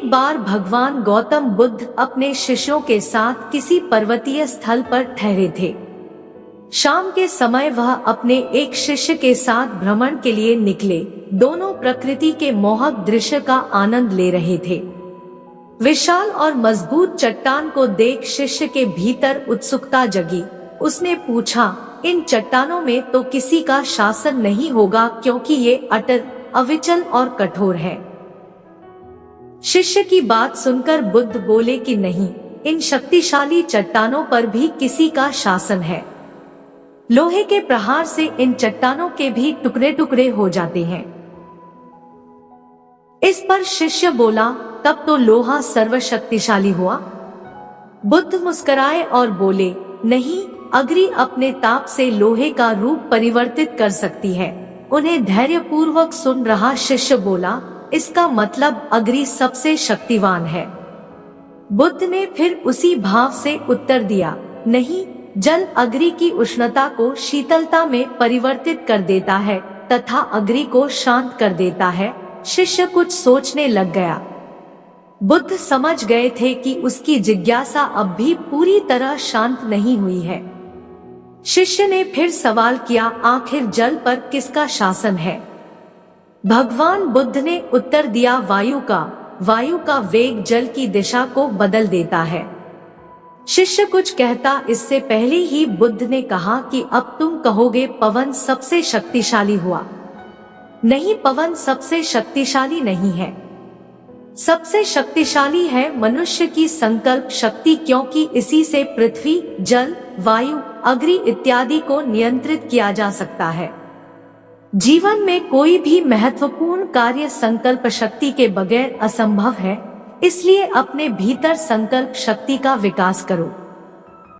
एक बार भगवान गौतम बुद्ध अपने शिष्यों के साथ किसी पर्वतीय स्थल पर ठहरे थे। शाम के समय वह अपने एक शिष्य के साथ भ्रमण के लिए निकले। दोनों प्रकृति के मोहक दृश्य का आनंद ले रहे थे। विशाल और मजबूत चट्टान को देख शिष्य के भीतर उत्सुकता जगी। उसने पूछा, इन चट्टानों में तो किसी का शासन नहीं होगा, क्योंकि ये अटल, अविचल और कठोर है। शिष्य की बात सुनकर बुद्ध बोले कि नहीं, इन शक्तिशाली चट्टानों पर भी किसी का शासन है। लोहे के प्रहार से इन चट्टानों के भी टुकड़े टुकड़े हो जाते हैं। इस पर शिष्य बोला, तब तो लोहा सर्वशक्तिशाली हुआ। बुद्ध मुस्कुराए और बोले, नहीं, अग्नि अपने ताप से लोहे का रूप परिवर्तित कर सकती है। उन्हें धैर्यपूर्वक सुन रहा शिष्य बोला, इसका मतलब अग्नि सबसे शक्तिवान है। बुद्ध ने फिर उसी भाव से उत्तर दिया, नहीं, जल अग्नि की उष्णता को शीतलता में परिवर्तित कर देता है तथा अग्नि को शांत कर देता है। शिष्य कुछ सोचने लग गया। बुद्ध समझ गए थे कि उसकी जिज्ञासा अब भी पूरी तरह शांत नहीं हुई है। शिष्य ने फिर सवाल किया, आखिर जल पर किसका शासन है? भगवान बुद्ध ने उत्तर दिया, वायु का। वायु का वेग जल की दिशा को बदल देता है। शिष्य कुछ कहता इससे पहले ही बुद्ध ने कहा कि अब तुम कहोगे पवन सबसे शक्तिशाली हुआ। नहीं, पवन सबसे शक्तिशाली नहीं है। सबसे शक्तिशाली है मनुष्य की संकल्प शक्ति, क्योंकि इसी से पृथ्वी, जल, वायु, अग्नि इत्यादि को नियंत्रित किया जा सकता है। जीवन में कोई भी महत्वपूर्ण कार्य संकल्प शक्ति के बगैर असंभव है। इसलिए अपने भीतर संकल्प शक्ति का विकास करो।